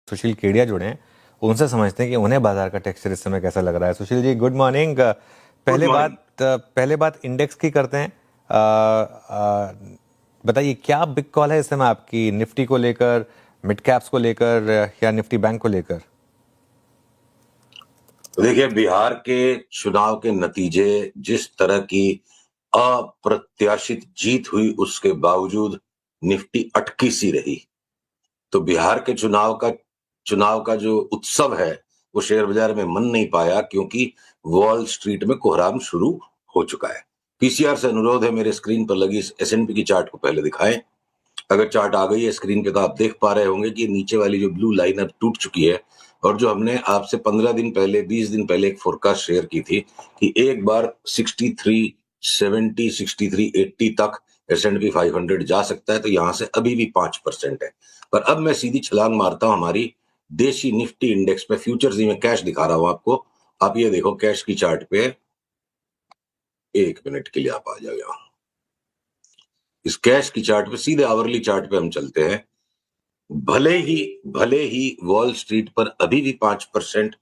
सुशील केडिया जुड़े हैं, उनसे समझते हैं कि उन्हें बाजार का टेक्सचर इस समय कैसा लग रहा है। Sushil ji, good morning. Good morning. पहले बात इंडेक्स की करते हैं। बताइए क्या बिग कॉल है इस समय आपकी, निफ्टी को लेकर, मिड कैप्स को लेकर या निफ्टी बैंक को लेकर? देखिए, बिहार के चुनाव के नतीजे जिस तरह की अप्रत्याशित जीत हुई, उसके बावजूद निफ्टी अटकी सी रही। तो बिहार के चुनाव का जो उत्सव है वो शेयर बाजार में मन नहीं पाया, क्योंकि वॉल स्ट्रीट में कोहराम शुरू हो चुका है। पीसीआर से अनुरोध है, मेरे स्क्रीन पर लगी एसएनपी की चार्ट को पहले दिखाएं। अगर चार्ट आ गई है स्क्रीन पे तो आप देख पा रहे होंगे कि नीचे वाली जो ब्लू लाइन अब टूट चुकी है, और जो हमने आपसे 15 दिन पहले, 20 दिन पहले एक फोरकास्ट शेयर की थी कि एक बार 6370, 6380 तक S&P 500 जा सकता है, तो यहां से अभी भी 5% है। पर अब मैं सीधी छलांग मारता हूं हमारी देशी निफ्टी इंडेक्स पे। फ्यूचर्स ही मैं कैश दिखा रहा हूं आपको। आप ये देखो कैश की चार्ट पे, 1 मिनट के लिए आप आ जाओ। इस कैश की चार्ट पे, सीधे आवरली चार्ट पे हम चलते हैं। भले ही वॉल स्ट्रीट पर अभी भी 5%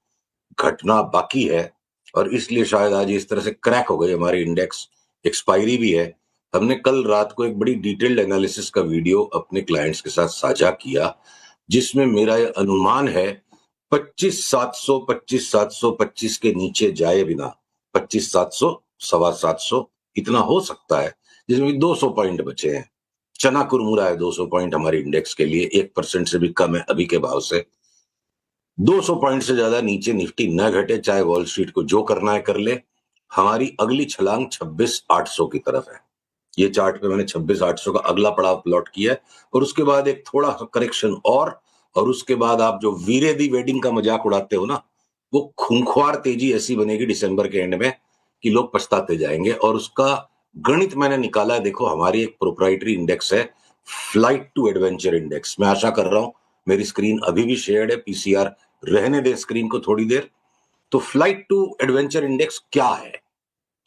घटना बाकी है, और इसलिए शायद आज इस तरह से क्रैक हो गई हमारी इंडेक्स। एक्सपायरी भी है। हमने कल रात को एक बड़ी डिटेल्ड एनालिसिस का वीडियो अपने क्लाइंट्स के साथ साझा किया, जिसमें मेरा यह अनुमान है 25,700, 25,725 के नीचे जाए बिना 25,700, 7,700 इतना हो सकता है, जिसमें 200 पॉइंट बचे हैं। चना कुरमुरा है 200 पॉइंट हमारी इंडेक्स के लिए, 1% से भी कम है अभी के भाव से। 200 पॉइंट से ज्यादा नीचे निफ्टी न घटे, चाहे वॉल स्ट्रीट को जो करना है कर ले। हमारी अगली छलांग 26,800 की तरफ है। ये चार्ट पे मैंने 26,800 का अगला पड़ाव प्लॉट किया है, और उसके बाद एक थोड़ा करेक्शन और उसके बाद आप जो वीरे दी वेडिंग का मजाक उड़ाते हो ना, वो खूंखार तेजी ऐसी बनेगी दिसंबर के एंड में कि लोग पछताते जाएंगे। और उसका गणित मैंने निकाला है। देखो, हमारी एक प्रोप्राइटरी इंडेक्स है, फ्लाइट टू एडवेंचर इंडेक्स। मैं आशा कर रहा हूं मेरी स्क्रीन अभी भी शेयर्ड है। पीसीआर रहने दे स्क्रीन को थोड़ी देर। तो फ्लाइट टू एडवेंचर इंडेक्स क्या है?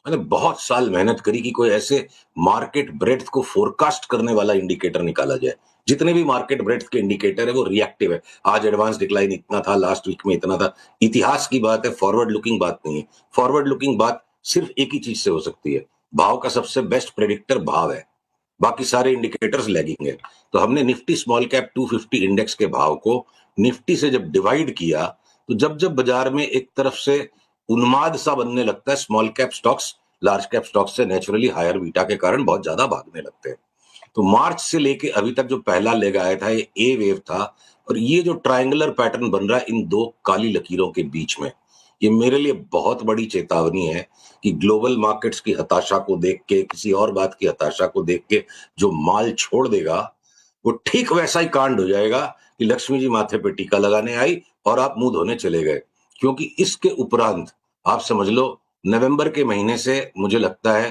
मैंने बहुत साल मेहनत करी कि कोई ऐसे मार्केट ब्रेड्थ को फोरकास्ट करने वाला इंडिकेटर निकाला जाए। जितने भी मार्केट ब्रेड्थ के इंडिकेटर है वो रिएक्टिव है। आज एडवांस डिक्लाइन इतना था, लास्ट वीक में इतना था। इतिहास की बात है, फॉरवर्ड लुकिंग बात नहीं है। फॉरवर्ड लुकिंग बात सिर्फ एक ही चीज से हो सकती है, भाव का सबसे बेस्ट प्रेडिक्टर भाव है, बाकी सारे इंडिकेटर्स लैगिंग है। तो हमने निफ्टी स्मॉल कैप 250 इंडेक्स के भाव को निफ्टी से जब डिवाइड किया, तो जब बाजार में एक तरफ से उन्माद सा बनने लगता है, small cap stocks large cap stocks से नेचुरली हायर बीटा के कारण बहुत ज्यादा भागने लगते हैं। तो मार्च से लेके अभी तक जो पहला लेग आया था, ये ए वेव था। और ये जो ट्रायंगुलर पैटर्न बन रहा है इन दो काली लकीरों के बीच में, ये मेरे लिए बहुत बड़ी चेतावनी है कि ग्लोबल मार्केट्स की हताशा को देख के, किसी और बात की हताशा को देख के जो माल छोड़ देगा, वो ठीक वैसा ही कांड हो जाएगा कि लक्ष्मी जी माथे पे टीका लगाने आई और आप मुंह धोने चले गए। क्योंकि इसके उपरांत आप समझ लो, नवंबर के महीने से मुझे लगता है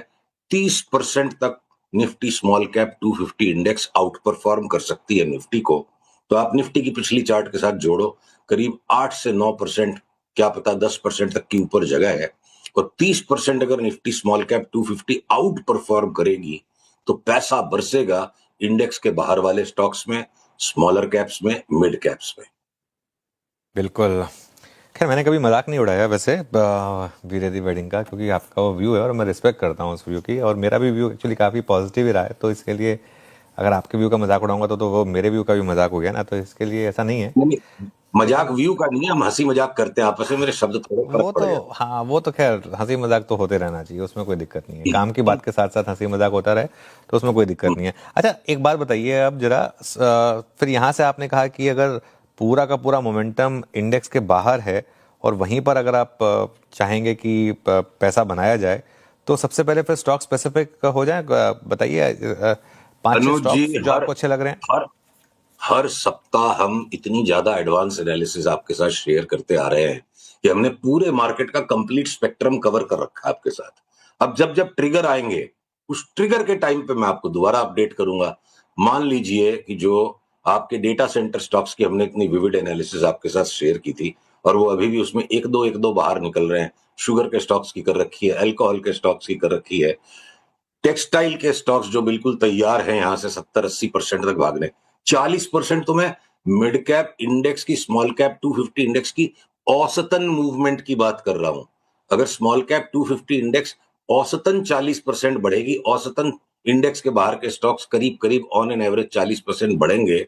30% तक Nifty small cap 250 index out perform कर सकती है निफ्टी को। तो आप निफ्टी की पिछली चार्ट के साथ जोड़ो, करीब 8 से 9%, क्या पता 10% तक की ऊपर जगह है। और 30% अगर Nifty small cap 250 out perform करेगी, तो पैसा बरसेगा इंडेक्स के बाहर वाले स्टॉक्स में, स्मॉलर कैप्स में, मिड कैप्स में। बिल्कुल। खैर, मैंने कभी मजाक नहीं उड़ाया वैसे वीरे दी वेडिंग का, क्योंकि आपका वो व्यू है और मैं रिस्पेक्ट करता हूँ उस व्यू की, और मेरा भी व्यू एक्चुअली काफ़ी पॉजिटिव ही रहा है। तो इसके लिए अगर आपके व्यू का मजाक उड़ाऊंगा तो वो मेरे व्यू का भी मजाक हो गया ना, तो इसके लिए ऐसा नहीं है। नहीं, मजाक लेकिन व्यू का नहीं है, हम हंसी मजाक करते हैं आपस में, मेरे शब्द थोड़े फर्क वो पड़ तो, जाते हाँ, वो तो खैर हंसी मजाक तो होते रहना चाहिए, उसमें कोई दिक्कत नहीं है। काम की बात के साथ साथ हंसी मजाक होता रहे तो उसमें कोई दिक्कत नहीं है। अच्छा, एक बात बताइए अब जरा, फिर यहाँ से आपने कहा कि अगर पूरा का पूरा मोमेंटम इंडेक्स के बाहर है और वहीं पर अगर आप चाहेंगे कि पैसा बनाया जाए, तो सबसे पहले फिर स्टॉक स्पेसिफिक हो जाए। बताइए 5-6 अनुज जी। स्टॉक्स जो हर आपको अच्छे लग रहे हैं। हर हर सप्ताह हम इतनी ज्यादा एडवांस एनालिसिस आपके साथ शेयर करते आ रहे हैं कि हमने पूरे मार्केट का कंप्लीट स्पेक्ट्रम कवर कर रखा है आपके साथ। अब जब जब ट्रिगर आएंगे, उस ट्रिगर के टाइम पे मैं आपको दोबारा अपडेट करूंगा। मान लीजिए कि जो आपके डेटा सेंटर स्टॉक्स की हमने इतनी विविड एनालिसिस आपके साथ शेयर की थी, और वो अभी भी उसमें एक दो बाहर निकल रहे हैं। शुगर के स्टॉक्स की कर रखी है, अल्कोहल के स्टॉक्स की कर रखी है, टेक्सटाइल के स्टॉक्स जो बिल्कुल तैयार हैं यहां से 70-80% तक भागने। 40% तो मैं मिड कैप इंडेक्स की, स्मॉल कैप 250 इंडेक्स की औसतन मूवमेंट की बात कर रहा हूं। अगर स्मॉल कैप 250 इंडेक्स औसतन 40% बढ़ेगी, औसतन इंडेक्स के बाहर के स्टॉक्स करीब करीब ऑन एन एवरेज 40% बढ़ेंगे,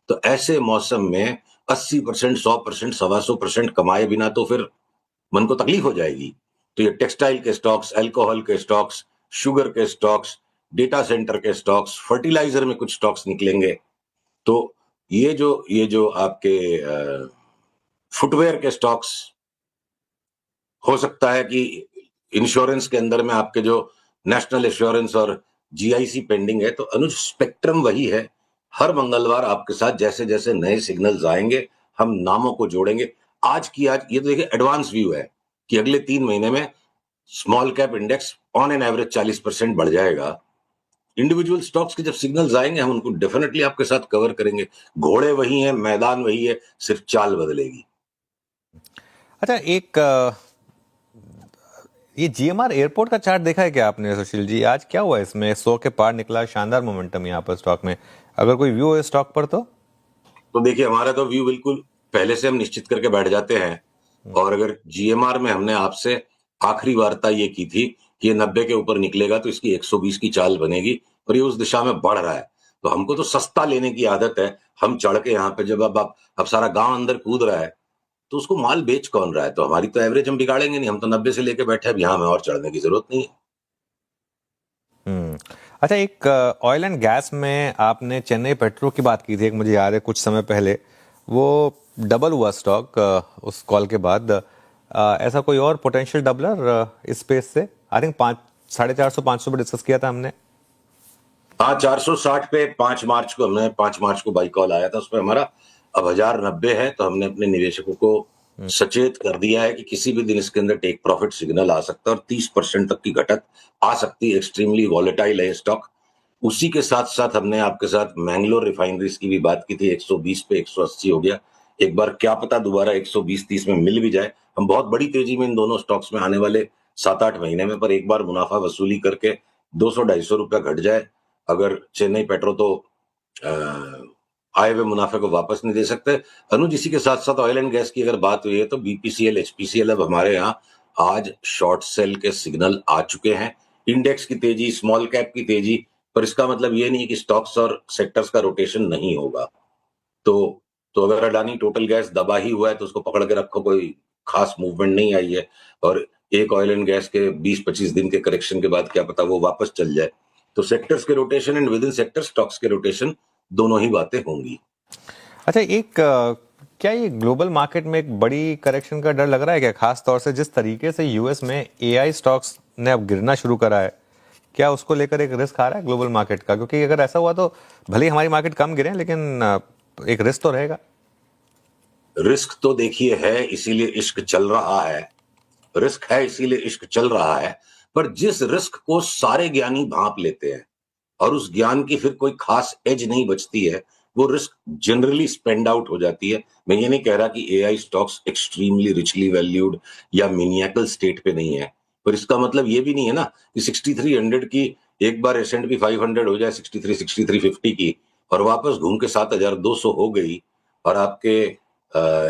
तो ऐसे मौसम में 80%, 100%, 125% कमाए बिना तो फिर मन को तकलीफ हो जाएगी। तो ये टेक्सटाइल के स्टॉक्स, अल्कोहल के स्टॉक्स, शुगर के स्टॉक्स, डेटा सेंटर के स्टॉक्स, फर्टिलाइजर में कुछ स्टॉक्स निकलेंगे। तो ये जो आपके फुटवेयर के स्टॉक्स, हो सकता है कि इंश्योरेंस के अंदर में आपके जो नेशनल इंश्योरेंस और जीआईसी पेंडिंग है, तो अनुज स्पेक्ट्रम वही है। हर मंगलवार आपके साथ जैसे जैसे नए सिग्नल्स आएंगे, हम नामों को जोड़ेंगे। आज की आज ये तो देखिए एडवांस व्यू है कि अगले 3 महीने में small cap index on an average 40% बढ़ जाएगा। इंडिविजुअल स्टॉक्स के जब सिग्नल्स आएंगे, हम उनको डेफिनेटली आपके साथ कवर करेंगे। घोड़े वही हैं, मैदान वही है, सिर्फ चाल बदलेगी। अच्छा, एक ये जीएमआर एयरपोर्ट का चार्ट देखा है क्या आपने सुशील जी? आज क्या हुआ इसमें? 100 के पार निकला, शानदार मोमेंटम यहाँ पर स्टॉक में। अगर कोई व्यू है स्टॉक पर तो देखिए, हमारा तो व्यू बिल्कुल पहले से हम निश्चित करके बैठ जाते हैं। और अगर जीएमआर में हमने आपसे आखिरी वार्ता ये की थी कि ये 90 के ऊपर निकलेगा तो इसकी 120 की चाल बनेगी, और ये उस दिशा में बढ़ रहा है। तो हमको तो सस्ता लेने की आदत है। हम चढ़ के यहाँ पे जब अब सारा गांव अंदर कूद रहा है, तो उसको माल बेच कौन रहा है? तो हमारी तो एवरेज हम बिगाड़ेंगे नहीं। हम तो 90 से लेके बैठे, अब यहाँ हमें और चढ़ने की जरूरत नहीं है। हम्म। अच्छा, एक ऑयल एंड गैस में आपने चेन्नई पेट्रो की बात की थी, एक मुझे याद है कुछ समय पहले। वो डबल हुआ स्टॉक उस कॉल के बाद। ऐसा कोई और पोटेंशियल डबलर इस स्पेस से? आई थिंक 450 500 पे डिस्कस किया था हमने। हाँ, 460 पे 5 मार्च को बाई कॉल आया था। उसमें हमारा अब 1090 है, तो हमने अपने निवेशकों को सचेत कर दिया है कि किसी भी दिन इसके अंदर टेक प्रॉफिट सिग्नल आ सकता है और 30% तक की घटत आ सकती है। एक्सट्रीमली वॉलेटाइल है स्टॉक। उसी के साथ साथ हमने आपके साथ मैंगलोर रिफाइनरीज की भी बात की थी। 120 पे 180 हो गया। एक बार क्या पता दोबारा 120-30 में मिल भी जाए। हम बहुत बड़ी तेजी में इन दोनों स्टॉक्स में आने वाले 7-8 महीने में, पर एक बार मुनाफा वसूली करके 200-250 रुपया घट जाए, अगर चेन्नई पेट्रो तो आए हुए मुनाफे को वापस नहीं दे सकते। अनुज, इसी के साथ साथ ऑयल एंड गैस की अगर बात हुई है, तो बीपीसीएल, एचपीसीएल अब हमारे यहाँ आज शॉर्ट सेल के सिग्नल आ चुके हैं। इंडेक्स की तेजी, स्मॉल कैप की तेजी, पर इसका मतलब ये नहीं कि स्टॉक्स और सेक्टर्स का रोटेशन नहीं होगा। तो तो अगर अडानी टोटल गैस दबा ही हुआ है, तो उसको पकड़ के रखो, कोई खास मूवमेंट नहीं आई है। और एक ऑयल एंड गैस के 20-25 दिन के करेक्शन के बाद क्या पता वो वापस चल जाए। तो सेक्टर्स के rotation and with in sector stocks के रोटेशन, दोनों ही बातें होंगी। अच्छा, एक क्या ये ग्लोबल मार्केट में एक बड़ी करेक्शन का डर लग रहा है क्या? खास तौर से जिस तरीके से यूएस में एआई स्टॉक्स ने अब गिरना शुरू करा है, क्या उसको लेकर एक रिस्क आ रहा है ग्लोबल मार्केट का? क्योंकि अगर ऐसा हुआ तो भले ही हमारी मार्केट कम गिरे, लेकिन एक रिस्क तो रहेगा। रिस्क तो देखिए है, इसीलिए इश्क चल रहा है। रिस्क है इसीलिए इश्क चल रहा है। पर जिस रिस्क को सारे ज्ञानी भांप लेते हैं और उस ज्ञान की फिर कोई खास एज नहीं बचती है, वो रिस्क जनरली स्पेंड आउट हो जाती है। मैं ये नहीं कह रहा कि AI stocks extremely richly valued या मिनिएकल स्टेट पे नहीं है, पर इसका मतलब ये भी नहीं है ना कि 6300 की एक बार S&P 500 हो जाए, 6350 की, और वापस घूम के 7200 हो गई, और आपके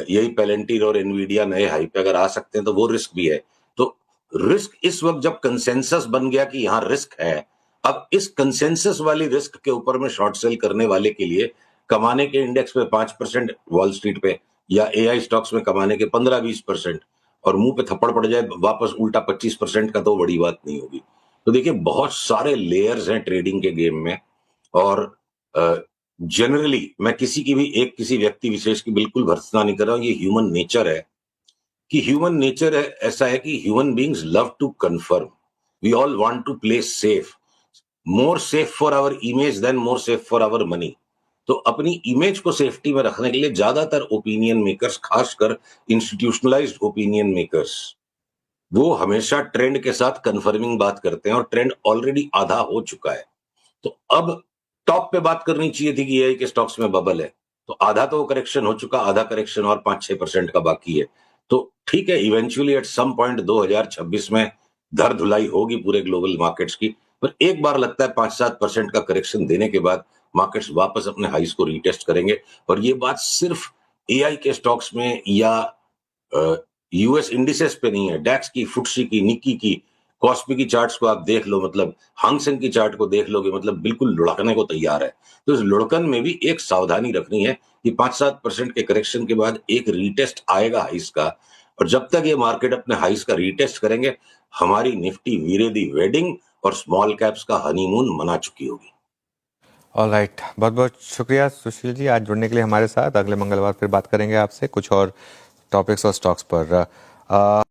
यही पेलेंटिर और एनवीडिया नए हाई पे अगर आ सकते हैं, तो वो रिस्क भी है। तो रिस्क इस वक्त जब कंसेंसस बन गया कि यहां रिस्क है, अब इस कंसेंसस वाली रिस्क के ऊपर में शॉर्ट सेल करने वाले के लिए कमाने के इंडेक्स पे 5% वॉल स्ट्रीट पे, या एआई स्टॉक्स में कमाने के 15-20%, और मुंह पे थप्पड़ पड़ जाए वापस उल्टा 25% का, तो बड़ी बात नहीं होगी। तो देखिए, बहुत सारे लेयर्स हैं ट्रेडिंग के गेम में। और जनरली मैं किसी व्यक्ति विशेष की बिल्कुल भर्त्सना नहीं कर रहा हूं। ये ह्यूमन नेचर है कि ऐसा है कि human beings love to conform. We all want to play safe, more safe for our image than more safe for our money. तो अपनी इमेज को सेफ्टी में रखने के लिए ज्यादातर ओपिनियन मेकर्स, खासकर इंस्टीट्यूशनलाइज्ड ओपिनियन मेकर्स, वो हमेशा ट्रेंड के साथ कंफर्मिंग बात करते हैं, और ट्रेंड ऑलरेडी आधा हो चुका है। तो अब टॉप पे बात करनी चाहिए थी कि एआई के स्टॉक्स में बबल है। तो आधा तो करेक्शन हो चुका, आधा करेक्शन और 5-6% का बाकी है। तो ठीक है, इवेंचुअली एट सम पॉइंट 2026 में धर धुलाई होगी पूरे ग्लोबल मार्केट्स की। पर एक बार लगता है 5-7% का करेक्शन देने के बाद मार्केट्स वापस अपने हाइस को रीटेस्ट करेंगे। और ये बात सिर्फ एआई के स्टॉक्स में या यूएस इंडिसेस पे नहीं है, डैक्स की, फुटसी की, निक्की की, कॉस्पी की चार्ट्स को आप देख लो, मतलब हांगसेंग की चार्ट को देख लोगे, मतलब बिल्कुल लुढ़कने को तैयार है। तो इस लुढ़कन में भी एक सावधानी रखनी है कि 5-7% के करेक्शन के बाद एक रीटेस्ट आएगा हाइस का, और जब तक ये मार्केट अपने हाइस का रीटेस्ट करेंगे, हमारी निफ्टी वीरे दी वेडिंग और स्मॉल कैप्स का हनीमून मना चुकी होगी। ऑल राइट, बहुत बहुत शुक्रिया सुशील जी आज जुड़ने के लिए हमारे साथ। अगले मंगलवार फिर बात करेंगे आपसे कुछ और टॉपिक्स और स्टॉक्स पर।